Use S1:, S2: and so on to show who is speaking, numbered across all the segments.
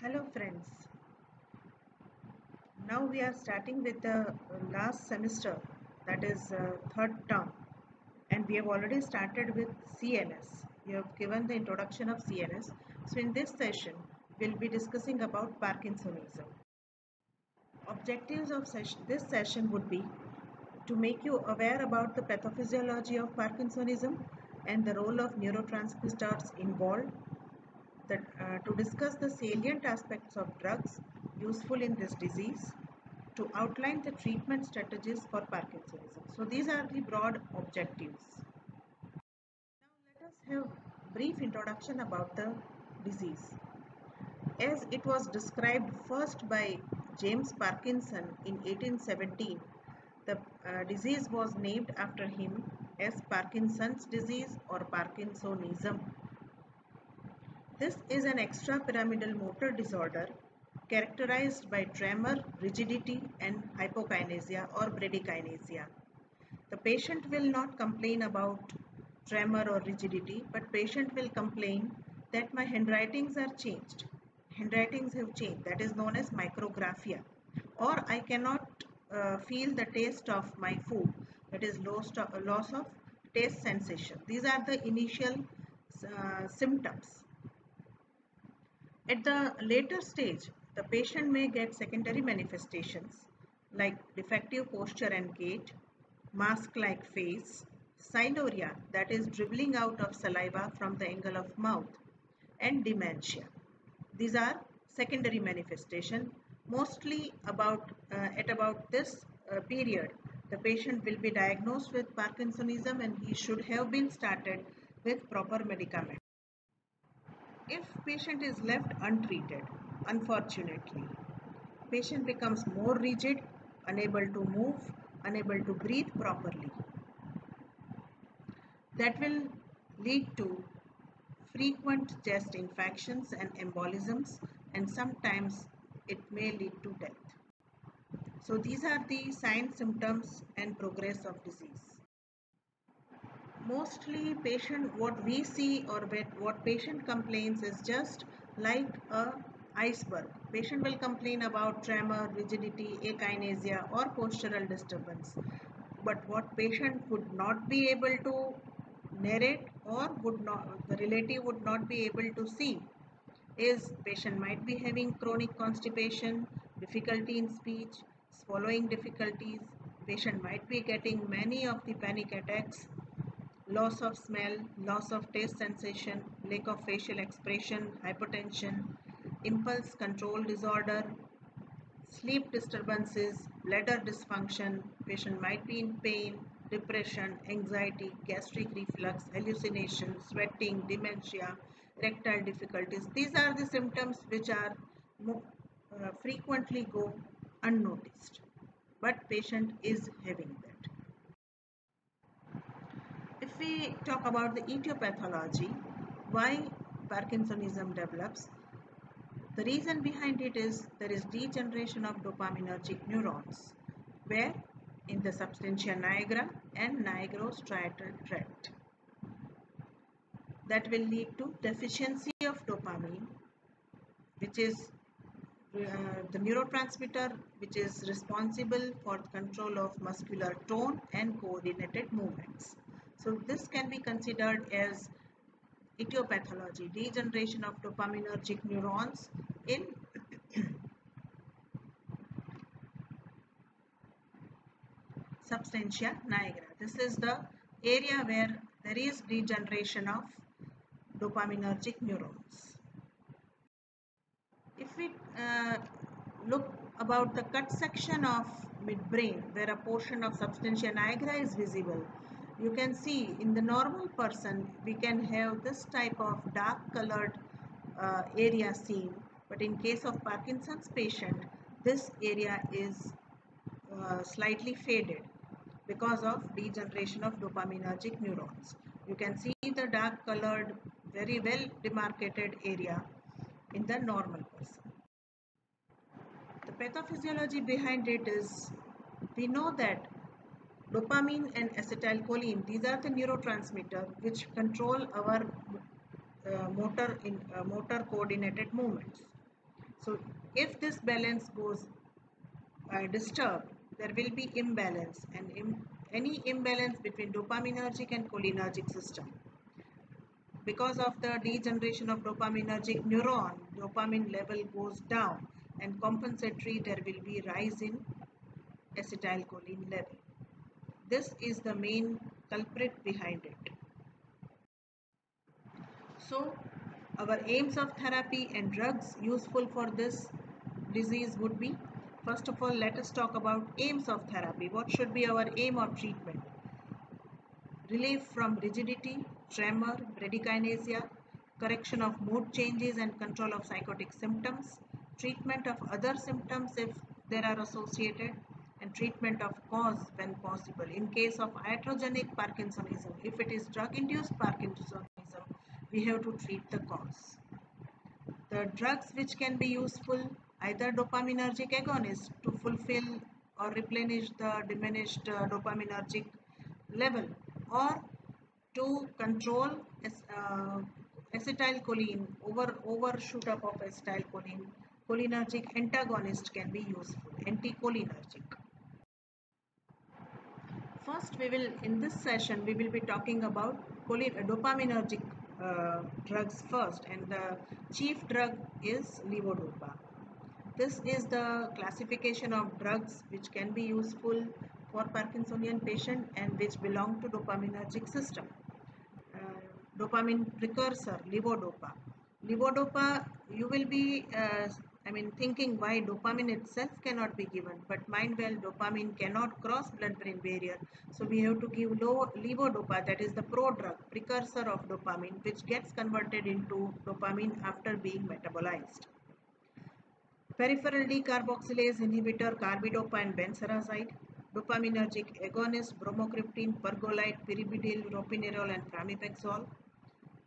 S1: Hello friends, now we are starting with the last semester, that is third term, and we have already started with CNS. You have given the introduction of CNS. So in this session, we'll be discussing about Parkinsonism. Objectives of this session would be to make you aware about the pathophysiology of Parkinsonism and the role of neurotransmitters involved, to discuss the salient aspects of drugs useful in this disease, to outline the treatment strategies for Parkinsonism. So these are the broad objectives. Now let us have brief introduction about the disease. As it was described first by James Parkinson in 1817, the disease was named after him as Parkinson's disease or Parkinsonism. This is an extrapyramidal motor disorder characterized by tremor, rigidity, and hypokinesia or bradykinesia. The patient will not complain about tremor or rigidity, but patient will complain that my handwritings are changed. Handwritings have changed. That is known as micrographia. Or I cannot feel the taste of my food. That is loss of taste sensation. These are the initial symptoms. At the later stage, the patient may get secondary manifestations like defective posture and gait, mask-like face, synuria, that is dribbling out of saliva from the angle of mouth, and dementia. These are secondary manifestation. Mostly at about this period, the patient will be diagnosed with Parkinsonism and he should have been started with proper medicament. If patient is left untreated, unfortunately, patient becomes more rigid, unable to move, unable to breathe properly. That will lead to frequent chest infections and embolisms, and sometimes it may lead to death. So these are the signs, symptoms, and progress of disease. Mostly what we see or what patient complains is just like a iceberg. Patient will complain about tremor, rigidity, akinesia or postural disturbance. But what patient would not be able to narrate or the relative would not be able to see is patient might be having chronic constipation, difficulty in speech, swallowing difficulties. Patient might be getting many of the panic attacks, loss of smell, loss of taste sensation, lack of facial expression, hypertension, impulse control disorder, sleep disturbances, bladder dysfunction. Patient might be in pain, depression, anxiety, gastric reflux, hallucination, sweating, dementia, erectile difficulties. These are the symptoms which are frequently go unnoticed, but patient is having that. If we talk about the etiology, why Parkinsonism develops, the reason behind it is there is degeneration of dopaminergic neurons, where in the substantia nigra and nigrostriatal tract. That will lead to deficiency of dopamine, which is the neurotransmitter which is responsible for control of muscular tone and coordinated movements. So this can be considered as etiology, degeneration of dopaminergic neurons in substantia nigra. This is the area where there is degeneration of dopaminergic neurons. If we look about the cut section of midbrain where a portion of substantia nigra is visible, you can see in the normal person we can have this type of dark colored area seen, but in case of Parkinson's patient this area is slightly faded because of degeneration of dopaminergic neurons. You can see the dark colored very well demarcated area in the normal person. The pathophysiology behind it is, we know that dopamine and acetylcholine, these are the neurotransmitter which control our motor coordinated movements. So if this balance goes disturbed, there will be imbalance, and any imbalance between dopaminergic and cholinergic system. Because of the degeneration of dopaminergic neuron, dopamine level goes down, and compensatory there will be rise in acetylcholine level. This is the main culprit behind it. So our aims of therapy and drugs useful for this disease would be, first of all, let us talk about aims of therapy. What should be our aim of treatment? Relief from rigidity, tremor, bradykinesia, correction of mood changes and control of psychotic symptoms, treatment of other symptoms if there are associated, and treatment of cause when possible. In case of iatrogenic Parkinsonism, if it is drug-induced Parkinsonism, we have to treat the cause. The drugs which can be useful, either dopaminergic agonist to fulfill or replenish the diminished dopaminergic level, or to control acetylcholine, overshoot up of acetylcholine. Cholinergic antagonist can be useful, anticholinergic. First, in this session, we will be talking about dopaminergic drugs first, and the chief drug is levodopa. This is the classification of drugs which can be useful for Parkinsonian patient and which belong to dopaminergic system. Dopamine precursor, levodopa. Levodopa, you will be thinking why dopamine itself cannot be given, but mind well, dopamine cannot cross blood-brain barrier, so we have to give levodopa, that is the prodrug, precursor of dopamine, which gets converted into dopamine after being metabolized. Peripheral decarboxylase inhibitor, carbidopa and benserazide. Dopaminergic agonist, bromocriptine, pergolide, pyribidyl, ropinirole and pramipexole.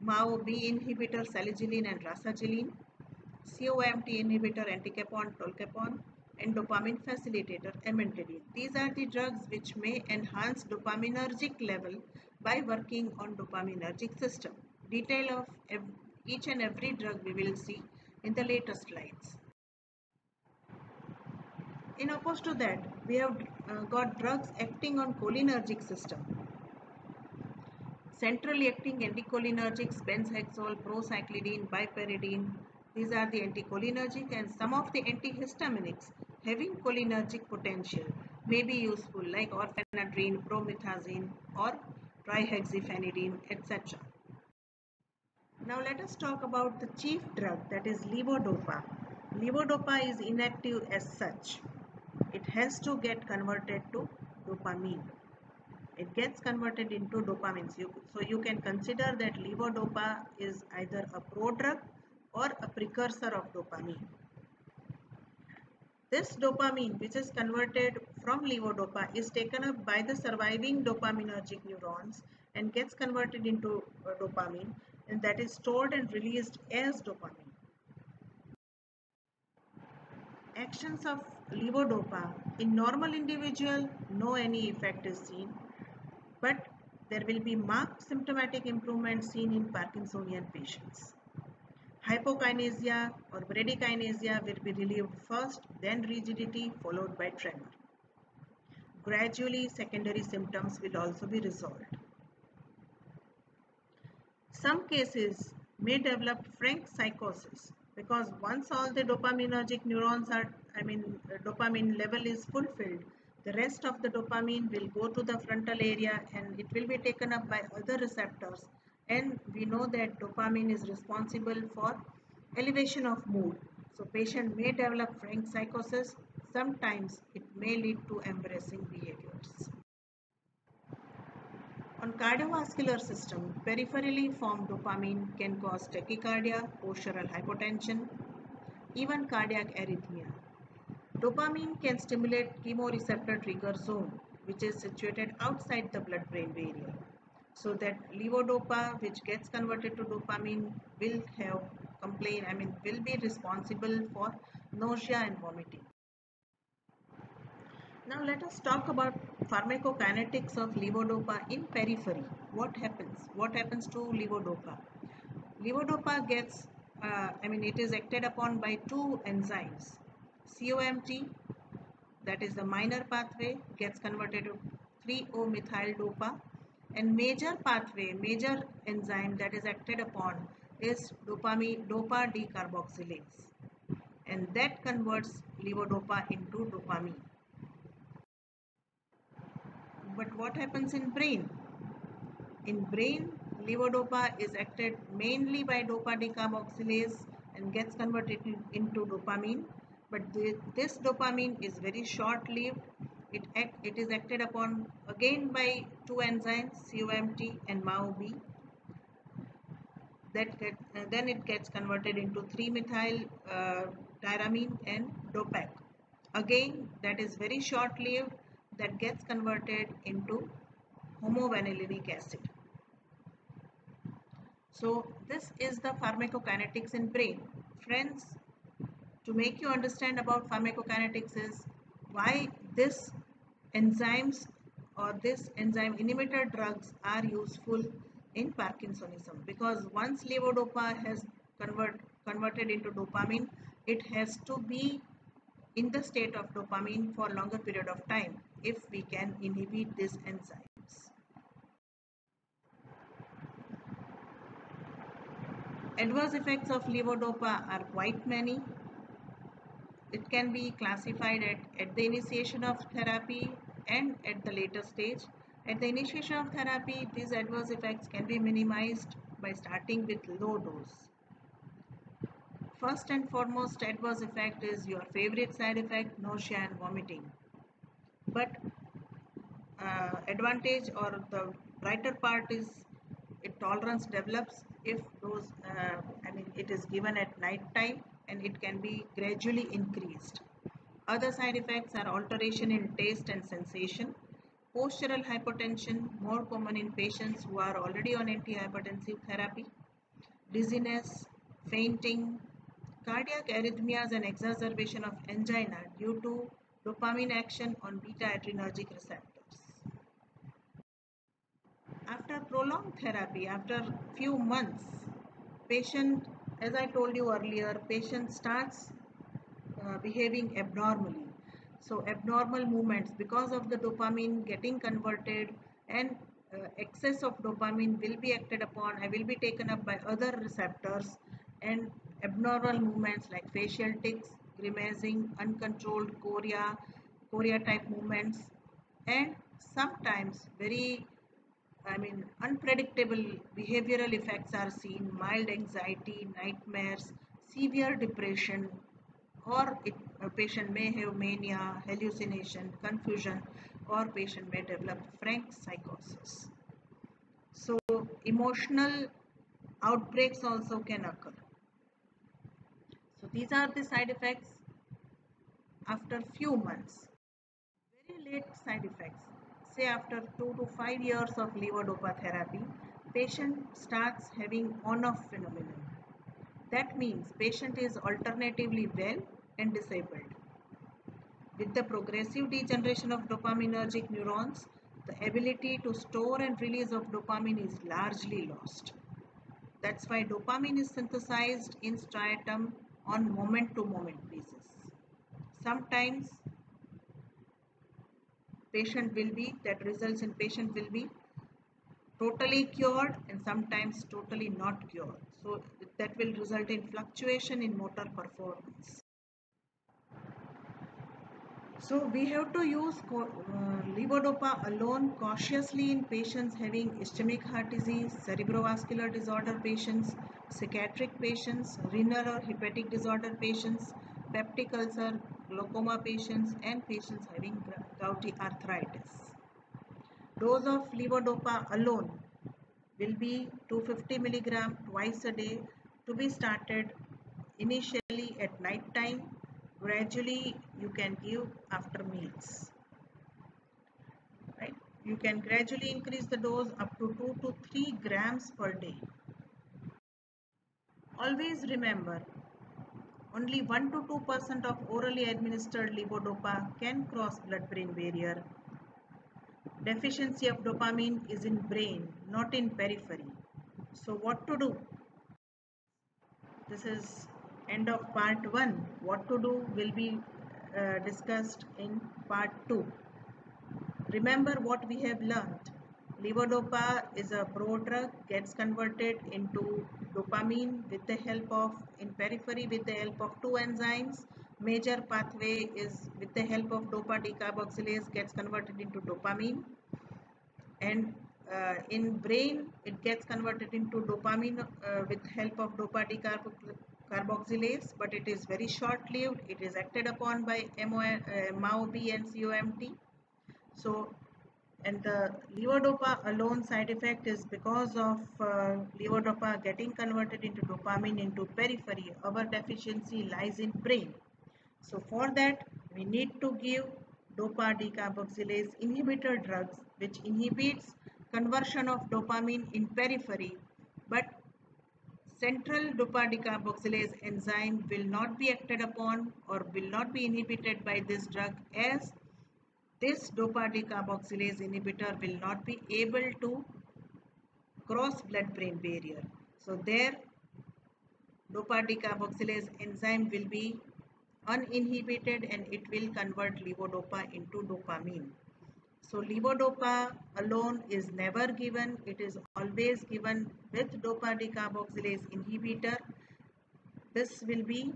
S1: MAO-B inhibitor, salicyline and rasagiline. COMT inhibitor, anticapone, tolcapone, and dopamine facilitator, amantadine. These are the drugs which may enhance dopaminergic level by working on dopaminergic system. Detail of each and every drug we will see in the later slides. In opposed to that, we have got drugs acting on cholinergic system. Centrally acting anticholinergics, benzhexol, procyclidine, piperidine. These are the anticholinergic, and some of the antihistaminics having cholinergic potential may be useful, like orphanadrine, promethazine, or trihexyphenidyne, etc. Now let us talk about the chief drug, that is levodopa. Levodopa is inactive as such. It has to get converted to dopamine. It gets converted into dopamine. So you can consider that levodopa is either a prodrug or a precursor of dopamine. This dopamine, which is converted from levodopa, is taken up by the surviving dopaminergic neurons and gets converted into dopamine, and that is stored and released as dopamine. Actions of levodopa in normal individual, no any effect is seen, but there will be marked symptomatic improvement seen in Parkinsonian patients. Hypokinesia or bradykinesia will be relieved first, then rigidity followed by tremor. Gradually, secondary symptoms will also be resolved. Some cases may develop frank psychosis, because once all the dopaminergic neurons dopamine level is fulfilled, the rest of the dopamine will go to the frontal area and it will be taken up by other receptors, and we know that dopamine is responsible for elevation of mood. So patient may develop frank psychosis. Sometimes it may lead to embarrassing behaviors. On cardiovascular system, peripherally formed dopamine can cause tachycardia, postural hypotension, even cardiac arrhythmia. Dopamine can stimulate chemoreceptor trigger zone, which is situated outside the blood-brain barrier. So that levodopa, which gets converted to dopamine, will be responsible for nausea and vomiting. Now let us talk about pharmacokinetics of levodopa in periphery. What happens? What happens to levodopa? Levodopa gets it is acted upon by two enzymes. COMT, that is the minor pathway, gets converted to 3-O-methyl dopa, and major pathway, major enzyme that is acted upon is dopa decarboxylase, and that converts levodopa into dopamine. But what happens in brain? In brain, levodopa is acted mainly by dopa decarboxylase and gets converted into dopamine. But this dopamine is very short-lived. It is acted upon again by two enzymes, COMT and MAO-B. Then it gets converted into 3-methyl tyramine and DOPAC. Again, that is very short-lived. That gets converted into homovanillinic acid. So this is the pharmacokinetics in brain. Friends, to make you understand about pharmacokinetics is why this enzymes or this enzyme inhibitor drugs are useful in Parkinsonism, because once levodopa has converted into dopamine, it has to be in the state of dopamine for longer period of time if we can inhibit these enzymes. Adverse effects of levodopa are quite many. It can be classified at the initiation of therapy and at the later stage. At the initiation of therapy, these adverse effects can be minimized by starting with low dose. First and foremost adverse effect is your favorite side effect, nausea and vomiting. But advantage or the brighter part is tolerance develops if those it is given at night time, and it can be gradually increased. Other side effects are alteration in taste and sensation, postural hypotension, more common in patients who are already on antihypertensive therapy, dizziness, fainting, cardiac arrhythmias and exacerbation of angina due to dopamine action on beta adrenergic receptors. After prolonged therapy, after few months, patient, as I told you earlier, patient starts behaving abnormally. So abnormal movements because of the dopamine getting converted, and excess of dopamine will be acted upon and will be taken up by other receptors, and abnormal movements like facial tics, grimacing, uncontrolled chorea type movements, and sometimes very unpredictable behavioral effects are seen: mild anxiety, nightmares, severe depression, or a patient may have mania, hallucination, confusion, or patient may develop frank psychosis. So emotional outbreaks also can occur. So these are the side effects after few months. Very late side effects, say after 2 to 5 years of levodopa therapy, patient starts having on-off phenomenon. That means patient is alternatively well and disabled. With the progressive degeneration of dopaminergic neurons, the ability to store and release of dopamine is largely lost. That's why dopamine is synthesized in striatum on moment-to-moment basis. Sometimes that results in patient will be totally cured, and sometimes totally not cured. So that will result in fluctuation in motor performance. So we have to use levodopa alone cautiously in patients having ischemic heart disease, cerebrovascular disorder patients, psychiatric patients, renal or hepatic disorder patients, peptic ulcer, glaucoma patients, and patients having gouty arthritis. Dose of levodopa alone will be 250 milligram twice a day, to be started initially at night time. Gradually you can give after meals. Right? You can gradually increase the dose up to 2 to 3 grams per day. Always remember, only 1 to 2% of orally administered levodopa can cross blood-brain barrier. Deficiency of dopamine is in brain, not in periphery. So what to do? This is end of part 1. What to do will be discussed in part 2. Remember what we have learned. Levodopa is a prodrug, gets converted into dopamine with the help of, in periphery, with the help of two enzymes. Major pathway is with the help of dopa decarboxylase, gets converted into dopamine, and in brain it gets converted into dopamine with help of dopa decarboxylase, but it is very short lived. It is acted upon by MAOB and COMT. So, and the levodopa alone side effect is because of levodopa getting converted into dopamine into periphery. Our deficiency lies in brain. So for that we need to give dopa decarboxylase inhibitor drugs which inhibits conversion of dopamine in periphery, but central dopa decarboxylase enzyme will not be acted upon or will not be inhibited by this drug, as this dopa decarboxylase inhibitor will not be able to cross blood-brain barrier. So there dopa decarboxylase enzyme will be uninhibited and it will convert levodopa into dopamine. So levodopa alone is never given. It is always given with dopa decarboxylase inhibitor. This will be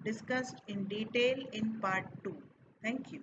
S1: discussed in detail in part 2. Thank you.